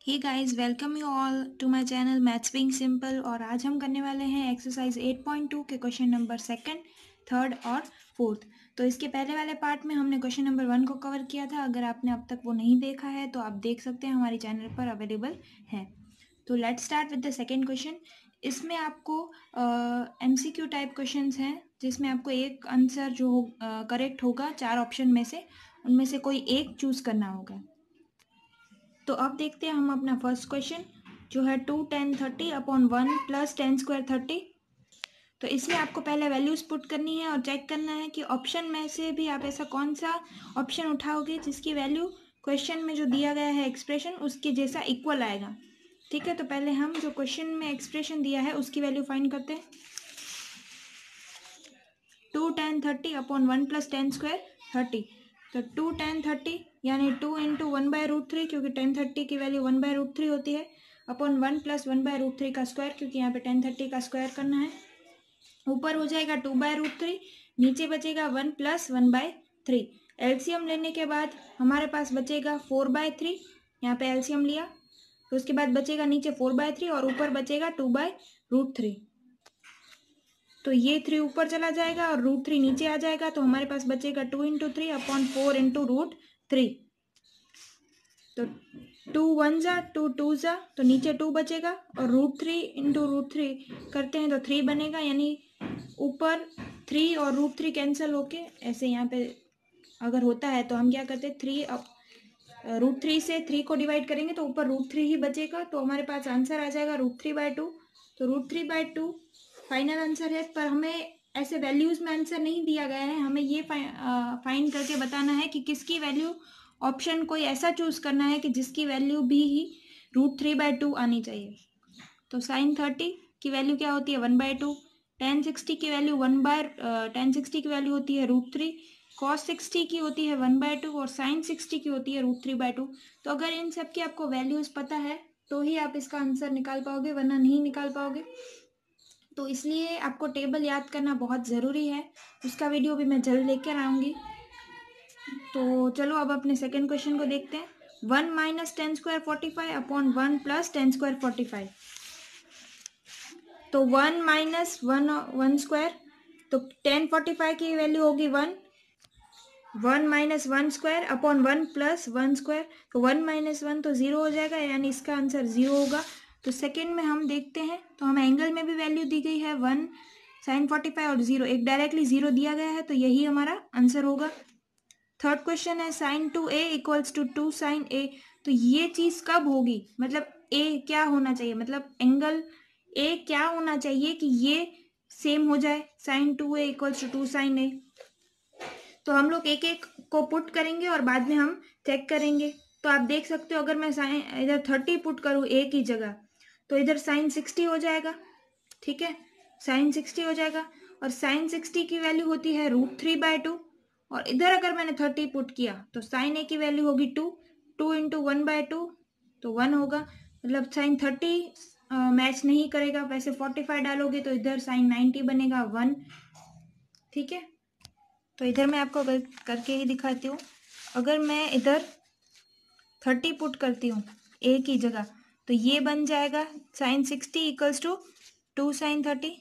Hey guys, welcome you all to my channel maths being simple. और आज हम करने वाले हैं एक्सरसाइज 8.2 के क्वेश्चन नंबर सेकंड, थर्ड और फोर्थ। तो इसके पहले वाले पार्ट में हमने क्वेश्चन नंबर 1 को कवर किया था। अगर आपने अब तक वो नहीं देखा है तो आप देख सकते हैं, हमारे चैनल पर अवेलेबल है। तो let's start with the second question. इसमें आपको MCQ टाइप क्वेश्चंस हैं, जिसमें आपको एक आंसर जो करेक्ट होगा 4 ऑप्शन में से, उनमें से कोई एक चूज करना होगा। तो अब देखते हैं हम अपना फर्स्ट क्वेश्चन, जो है 2 10 30 अपॉन 1 प्लस 10 स्क्वायर 30। तो इसमें आपको पहले वैल्यूज पुट करनी है और चेक करना है कि ऑप्शन में से भी आप ऐसा कौन सा ऑप्शन उठाओगे जिसकी वैल्यू क्वेश्चन में जो दिया गया है एक्सप्रेशन उसके जैसा इक्वल आएगा। ठीक है, तो पहले हम जो क्वेश्चन में एक्सप्रेशन दिया है उसकी वैल्यू फाइंड करते हैं। 2 10 30 अपॉन 1 प्लस 10 स्क्वायर 30। तो 2 10 30 यानी 2 इंटू 1/√3, क्योंकि 10 30 की वैल्यू 1/√3 होती है, अपॉन 1 प्लस 1/√3 का स्क्वायर, क्योंकि यहाँ पे 10 30 का स्क्वायर करना है। ऊपर हो जाएगा 2/√3, नीचे बचेगा 1 प्लस 1/3। एलसीएम लेने के बाद हमारे पास बचेगा 4/3। यहाँ पे एलसीएम लिया तो उसके बाद बचेगा नीचे 4/3 और ऊपर बचेगा 2/√3। तो ये 3 ऊपर चला जाएगा और √3 नीचे आ जाएगा, तो हमारे पास बचेगा 2 इंटू 3 अपॉन 4 इंटू √3। तो 2 1 जा 2 2 जा, तो नीचे 2 बचेगा और √3 इंटू √3 करते हैं तो 3 बनेगा, यानी ऊपर 3 और √3 कैंसिल होके ऐसे यहाँ पे अगर होता है तो हम क्या करते हैं, 3 से 3 को डिवाइड करेंगे तो ऊपर √3 ही बचेगा, तो हमारे पास आंसर आ जाएगा √3/2। तो √3/2 फाइनल आंसर है, पर हमें ऐसे वैल्यूज में आंसर नहीं दिया गया है। हमें ये फाइंड करके बताना है कि किसकी वैल्यू, ऑप्शन कोई ऐसा चूज करना है कि जिसकी वैल्यू भी √3/2 आनी चाहिए। तो sin 30 की वैल्यू क्या होती है, 1/2। tan 60 की वैल्यू tan 60 की वैल्यू होती है √3। cos 60 की होती है 1/2 और sin 60 की होती है √3/2। तो अगर इन सब की आपको वैल्यूज पता है तो ही आप इसका आंसर निकाल पाओगे, वरना नहीं निकाल पाओगे। तो इसलिए आपको टेबल याद करना बहुत ज़रूरी है। उसका वीडियो भी मैं जल्द लेकर आऊँगी। तो चलो अब अपने सेकेंड क्वेश्चन को देखते हैं। 1 minus 10 square 45 upon 1 plus 10 square 45। तो 1 माइनस 1 स्क्वायर, तो 10 45 की वैल्यू होगी 1। 1 minus 1 square upon 1 plus 1 square, तो 1 माइनस 1 तो 0 हो जाएगा, यानी इसका आंसर 0 होगा। तो सेकेंड में हम देखते हैं, तो हमें एंगल में भी वैल्यू दी गई है 1 sin 45 और 0, एक डायरेक्टली 0 दिया गया है, तो यही हमारा आंसर होगा। थर्ड क्वेश्चन है sin 2a equals to 2 sin a। तो ये चीज़ कब होगी, मतलब a क्या होना चाहिए, मतलब एंगल a क्या होना चाहिए कि ये सेम हो जाए, sin 2a equals to 2 sin a। तो हम लोग एक एक को पुट करेंगे और बाद में हम चेक करेंगे। तो आप देख सकते हो, अगर मैं साइन इधर 30 पुट करूँ a की जगह, तो इधर sin 60 हो जाएगा। ठीक है, sin 60 हो जाएगा, और sin 60 की वैल्यू होती है √3/2। और इधर अगर मैंने 30 पुट किया तो sin a की वैल्यू होगी 2। 2 इंटू 1/2 तो 1 होगा, मतलब sin 30 मैच नहीं करेगा। वैसे 45 डालोगे तो इधर sin 90 बनेगा 1। ठीक है, तो इधर मैं आपको करके ही दिखाती हूँ। अगर मैं इधर 30 पुट करती हूँ a की जगह, तो ये बन जाएगा sin 60 equals to 2 sin 30।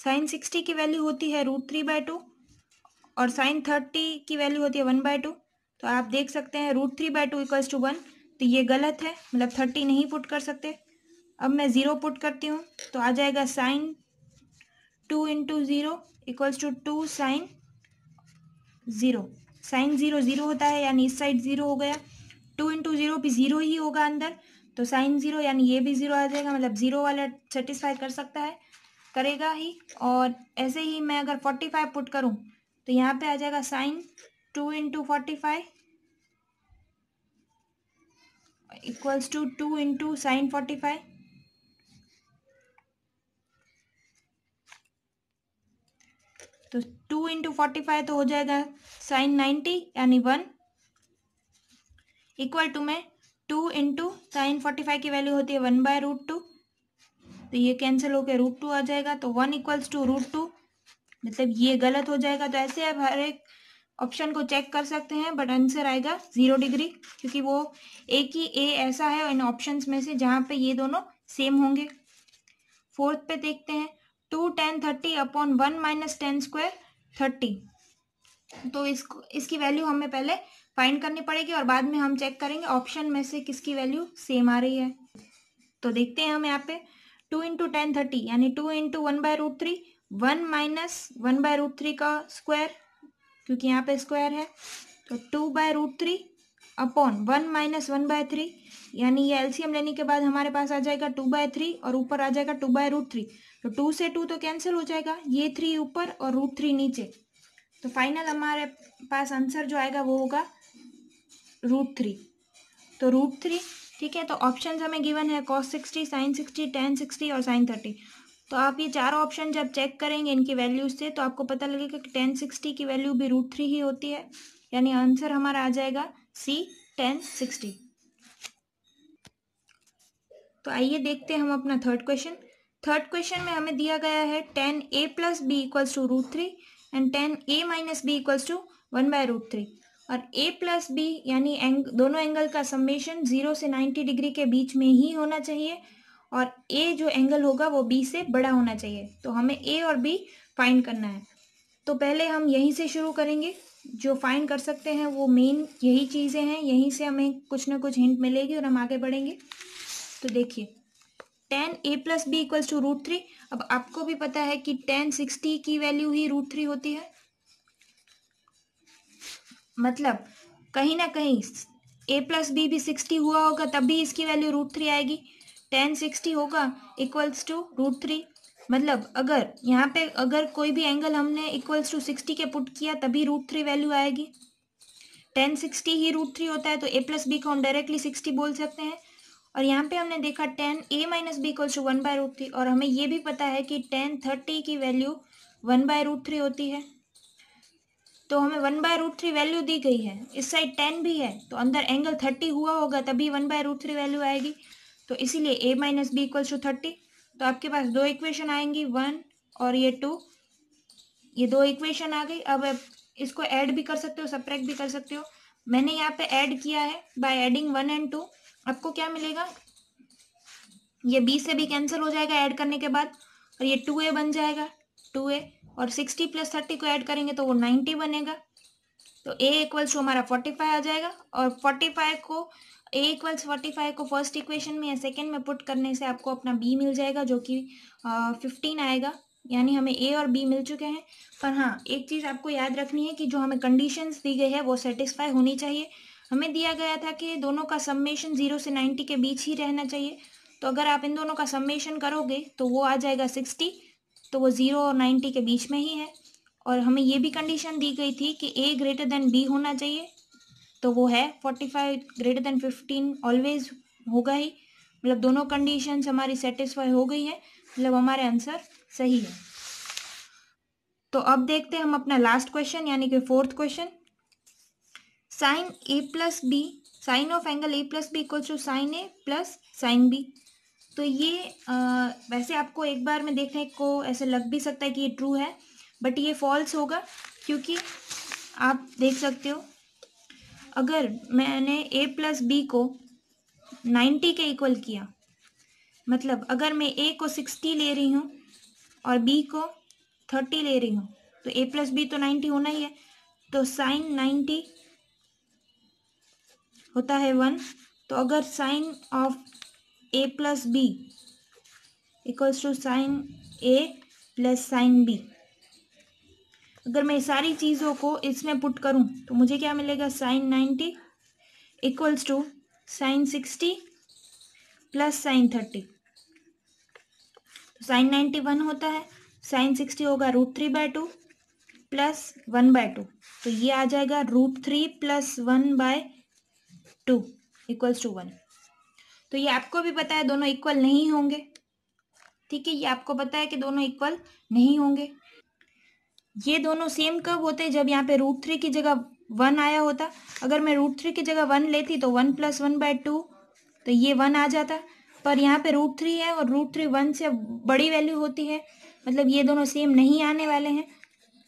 sin 60 की वैल्यू होती है √3/2 और sin 30 की वैल्यू होती है 1/2। तो आप देख सकते हैं √3/2 इक्वल्स टू 1, तो ये गलत है, मतलब 30 नहीं पुट कर सकते। अब मैं 0 पुट करती हूँ तो आ जाएगा sin 2 into 0 equals to 2 sin 0। sin 0 0 होता है, यानी इस साइड 0 हो गया। 2 इंटू 0 भी 0 ही होगा अंदर, तो sin 0 यानी ये भी 0 आ जाएगा, मतलब 0 वाला सेटिस्फाई कर सकता है, करेगा ही। और ऐसे ही मैं अगर 45 पुट करूं तो यहाँ पे आ जाएगा sin 2 into 45 equals to 2 into sin 45। तो 2 इंटू 45 तो हो जाएगा sin 90 यानी 1, इक्वल टू में 2 इंटू sin 45 की वैल्यू होती है 1/√2, तो ये कैंसिल होकर √2 आ जाएगा, तो 1 इक्वल्स टू √2, मतलब ये गलत हो जाएगा। तो ऐसे अब हर एक ऑप्शन को चेक कर सकते हैं, बट आंसर आएगा 0 डिग्री, क्योंकि वो एक ही ए ऐसा है इन ऑप्शंस में से जहाँ पे ये दोनों सेम होंगे। फोर्थ पे देखते हैं 2 tan 30 upon 1 minus ten square 30। तो इसकी वैल्यू हमें पहले फाइंड करनी पड़ेगी और बाद में हम चेक करेंगे ऑप्शन में से किसकी वैल्यू सेम आ रही है। तो देखते हैं हम यहाँ पे 2 इंटू टेन 30 यानी 2 इंटू 1/√3, 1 माइनस 1/√3 का स्क्वायर, क्योंकि यहाँ पे स्क्वायर है, तो 2/√3 अपॉन 1 माइनस 1/3, यानी ये एलसीएम लेने के बाद हमारे पास आ जाएगा 2/3 और ऊपर आ जाएगा 2/√3। तो 2 से 2 तो कैंसिल हो जाएगा, ये 3 ऊपर और √3 नीचे। तो फाइनल हमारे पास आंसर जो आएगा वो होगा √3। तो √3, ठीक है। तो ऑप्शन हमें गिवन है cos 60, sin 60, tan 60 और sin 30। तो आप ये चारों ऑप्शन जब चेक करेंगे इनकी वैल्यूज से तो आपको पता लगेगा कि tan 60 की वैल्यू भी √3 ही होती है, यानी आंसर हमारा आ जाएगा सी tan 60। तो आइए देखते हैं हम अपना थर्ड क्वेश्चन। थर्ड क्वेश्चन में हमें दिया गया है tan a plus b equals to √3 and tan a minus b equals to 1/√3। और a प्लस बी यानी दोनों एंगल का समेशन 0 से 90 डिग्री के बीच में ही होना चाहिए और a जो एंगल होगा वो b से बड़ा होना चाहिए। तो हमें a और b फाइंड करना है। तो पहले हम यहीं से शुरू करेंगे, जो फाइंड कर सकते हैं वो मेन यही चीज़ें हैं, यहीं से हमें कुछ ना कुछ हिंट मिलेगी और हम आगे बढ़ेंगे। तो देखिए tan a plus b equals to √3। अब आपको भी पता है कि tan 60 की वैल्यू ही √3 होती है, मतलब कहीं ना कहीं a प्लस बी भी 60 हुआ होगा तभी इसकी वैल्यू √3 आएगी। tan 60 होगा इक्वल्स टू √3, मतलब अगर यहाँ पे अगर कोई भी एंगल हमने इक्वल्स टू 60 के पुट किया तभी √3 वैल्यू आएगी। tan 60 ही √3 होता है, तो a प्लस बी को हम डायरेक्टली 60 बोल सकते हैं। और यहाँ पे हमने देखा tan a minus b equals to 1/√3, और हमें ये भी पता है कि tan 30 की वैल्यू 1/√3 होती है। तो हमें 1/√3 वैल्यू दी गई है, इस साइड 10 भी है, तो अंदर एंगल 30 हुआ होगा तभी 1/√3 वैल्यू आएगी। तो इसीलिए a minus b equals to 30। तो आपके पास दो इक्वेशन आएंगी, 1 और ये 2, ये दो इक्वेशन आ गई। अब इसको ऐड भी कर सकते हो, सब्ट्रैक्ट भी कर सकते हो। मैंने यहाँ पे ऐड किया है बाय एडिंग 1 एंड 2। आपको क्या मिलेगा, ये b से भी कैंसिल हो जाएगा ऐड करने के बाद, और ये 2a बन जाएगा 2a, और 60 प्लस 30 को ऐड करेंगे तो वो 90 बनेगा। तो a इक्वल्स टू हमारा 45 आ जाएगा, और 45 को a इक्वल्स 45 को फर्स्ट इक्वेशन में या सेकेंड में पुट करने से आपको अपना b मिल जाएगा जो कि 15 आएगा, यानी हमें a और b मिल चुके हैं। पर हाँ, एक चीज़ आपको याद रखनी है कि जो हमें कंडीशंस दी गई है वो सेटिस्फाई होनी चाहिए। हमें दिया गया था कि दोनों का समेशन 0 से 90 के बीच ही रहना चाहिए, तो अगर आप इन दोनों का समेशन करोगे तो वो आ जाएगा 60, तो वो 0 और 90 के बीच में ही है। और हमें ये भी कंडीशन दी गई थी कि a ग्रेटर देन b होना चाहिए, तो वो है 45 ग्रेटर देन 15 ऑलवेज होगा ही, मतलब दोनों कंडीशंस हमारी सेटिस्फाई हो गई है, मतलब हमारे आंसर सही है। तो अब देखते हैं हम अपना लास्ट क्वेश्चन यानी कि fourth question. Sine a plus b, sine of angle a plus b equal to sine a plus sine b. तो ये वैसे आपको एक बार में देखने को ऐसे लग भी सकता है कि ये ट्रू है, बट ये फॉल्स होगा, क्योंकि आप देख सकते हो अगर मैंने a प्लस बी को 90 के इक्वल किया, मतलब अगर मैं a को 60 ले रही हूँ और b को 30 ले रही हूँ, तो a प्लस बी तो 90 होना ही है, तो साइन 90 होता है 1। तो अगर sine of a plus b equals to sine a plus sine b, अगर मैं सारी चीज़ों को इसमें पुट करूं तो मुझे क्या मिलेगा, sine 90 equals to sine 60 plus sine 30। तो साइन 90 1 होता है, साइन 60 होगा √3/2 प्लस 1/2, तो ये आ जाएगा √3 प्लस 1/2 इक्वल्स टू 1। तो ये आपको भी पता है दोनों इक्वल नहीं होंगे, ठीक है, ये आपको पता है कि दोनों इक्वल नहीं होंगे। ये दोनों सेम कब होते हैं, जब यहाँ पे √3 की जगह 1 आया होता। अगर मैं √3 की जगह 1 लेती तो 1 प्लस 1/2, तो ये 1 आ जाता, पर यहाँ पे √3 है और √3 1 से बड़ी वैल्यू होती है, मतलब ये दोनों सेम नहीं आने वाले हैं।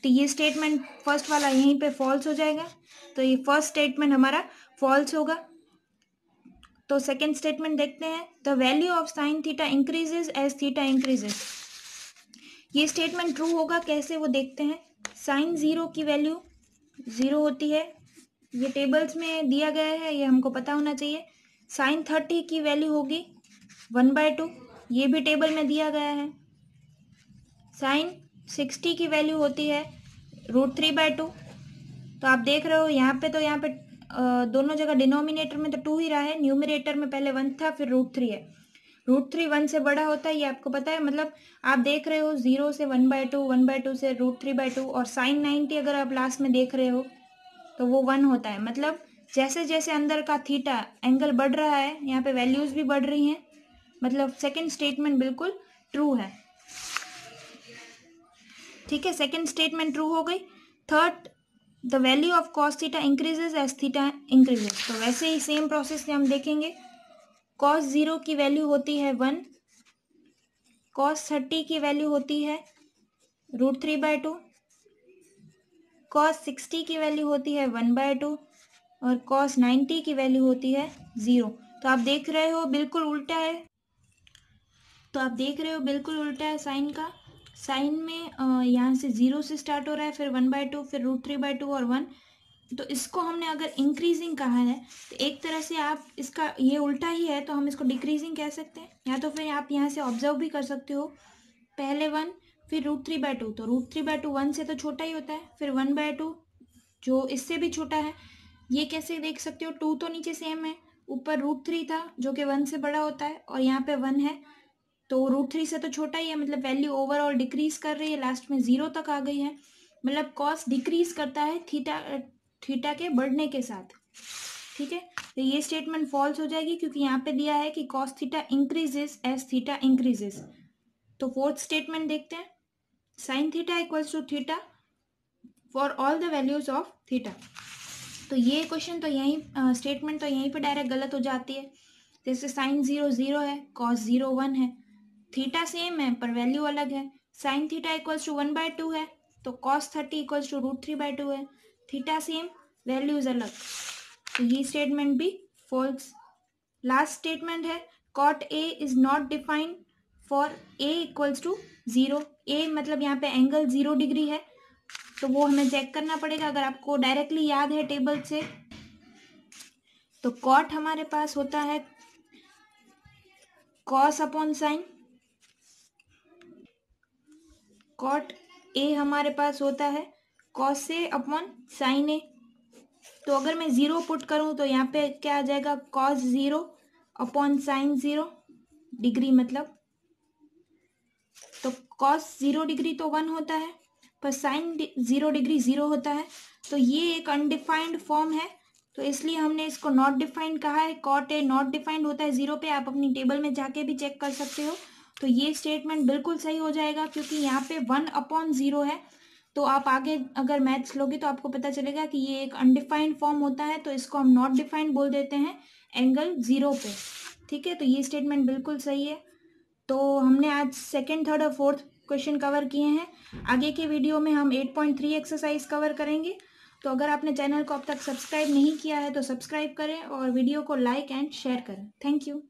तो ये स्टेटमेंट फर्स्ट वाला यहीं पे फॉल्स हो जाएगा, तो ये फर्स्ट स्टेटमेंट हमारा फॉल्स होगा। तो सेकेंड स्टेटमेंट देखते हैं, the value of sine theta increases as theta increases. ये स्टेटमेंट ट्रू होगा, कैसे वो देखते हैं। साइन जीरो की वैल्यू जीरो होती है, ये टेबल्स में दिया गया है, ये हमको पता होना चाहिए। साइन 30 की वैल्यू होगी 1/2, ये भी टेबल में दिया गया है। साइन 60 की वैल्यू होती है √3/2। तो आप देख रहे हो यहाँ पे दोनों जगह डिनोमिनेटर में तो 2 ही रहा है, न्यूमरेटर में पहले 1 था फिर √3 है। √3 1 से बड़ा होता है, ये आपको पता है। मतलब आप देख रहे हो 0 से 1/2, 1/2 से √3/2, और साइन 90 अगर आप लास्ट में देख रहे हो तो वो 1 होता है। मतलब जैसे जैसे अंदर का थीटा एंगल बढ़ रहा है, यहाँ पे वैल्यूज भी बढ़ रही हैं। मतलब सेकेंड स्टेटमेंट बिल्कुल ट्रू है। ठीक है, सेकेंड स्टेटमेंट ट्रू हो गई। Third, the value of cos theta increases as theta increases. तो वैसे ही सेम प्रोसेस से हम देखेंगे। कॉस 0 की वैल्यू होती है 1, कॉस 30 की वैल्यू होती है √3/2, कॉस 60 की वैल्यू होती है 1/2, और कॉस 90 की वैल्यू होती है 0। तो आप देख रहे हो बिल्कुल उल्टा है। साइन का। साइन में यहाँ से 0 से स्टार्ट हो रहा है, फिर 1/2, फिर √3/2 और 1। तो इसको हमने अगर इंक्रीजिंग कहा है तो एक तरह से आप इसका ये उल्टा ही है, तो हम इसको डिक्रीजिंग कह सकते हैं। या तो फिर आप यहाँ से ऑब्जर्व भी कर सकते हो, पहले 1 फिर √3/2। तो √3/2 1 से तो छोटा ही होता है, फिर 1/2 जो इससे भी छोटा है। ये कैसे देख सकते हो, 2 तो नीचे सेम है, ऊपर √3 था जो कि 1 से बड़ा होता है, और यहाँ पे 1 है तो √3 से तो छोटा ही है। मतलब वैल्यू ओवरऑल डिक्रीज कर रही है, लास्ट में 0 तक आ गई है। मतलब कॉस डिक्रीज करता है थीटा के बढ़ने के साथ। ठीक है, तो ये स्टेटमेंट फॉल्स हो जाएगी, क्योंकि यहाँ पे दिया है कि cos theta increases as theta increases. तो फोर्थ स्टेटमेंट देखते हैं, sine theta equals to theta for all the values of theta. तो ये क्वेश्चन तो यहीं स्टेटमेंट तो यहीं पे डायरेक्ट गलत हो जाती है। जैसे साइन 0 0 है, कॉस 0 1 है, थीटा सेम है पर वैल्यू अलग है। साइन थीटा इक्वल्स टू 1/2 है, तो कॉस 30 इक्वल्स टू √3/2 है, थीटा सेम वैल्यूज अलग। तो ये स्टेटमेंट भी फॉल्स। लास्ट स्टेटमेंट है, cot a is not defined for a equals to 0। A मतलब यहाँ पे एंगल 0 डिग्री है, तो वो हमें चेक करना पड़ेगा। अगर आपको डायरेक्टली याद है टेबल से, तो कॉट हमारे पास होता है cos upon sine, cot a हमारे पास होता है cos a upon sine a. तो अगर मैं 0 पुट करूं तो यहाँ पे क्या आ जाएगा, कॉस 0 अपॉन साइन 0 डिग्री। मतलब तो कॉस 0 डिग्री तो 1 होता है, पर साइन 0 डिग्री 0 होता है। तो ये एक अनडिफाइंड फॉर्म है, तो इसलिए हमने इसको नॉट डिफाइंड कहा है। कॉट ए नॉट डिफाइंड होता है 0 पे, आप अपनी टेबल में जाके भी चेक कर सकते हो। तो ये स्टेटमेंट बिल्कुल सही हो जाएगा, क्योंकि यहाँ पे 1/0 है। तो आप आगे अगर मैथ्स लोगे तो आपको पता चलेगा कि ये एक अनडिफाइंड फॉर्म होता है, तो इसको हम नॉट डिफाइंड बोल देते हैं एंगल 0 पे। ठीक है, तो ये स्टेटमेंट बिल्कुल सही है। तो हमने आज सेकेंड, थर्ड और फोर्थ क्वेश्चन कवर किए हैं। आगे के वीडियो में हम 8.3 एक्सरसाइज कवर करेंगे। तो अगर आपने चैनल को अब तक सब्सक्राइब नहीं किया है तो सब्सक्राइब करें और वीडियो को लाइक एंड शेयर करें। Thank you.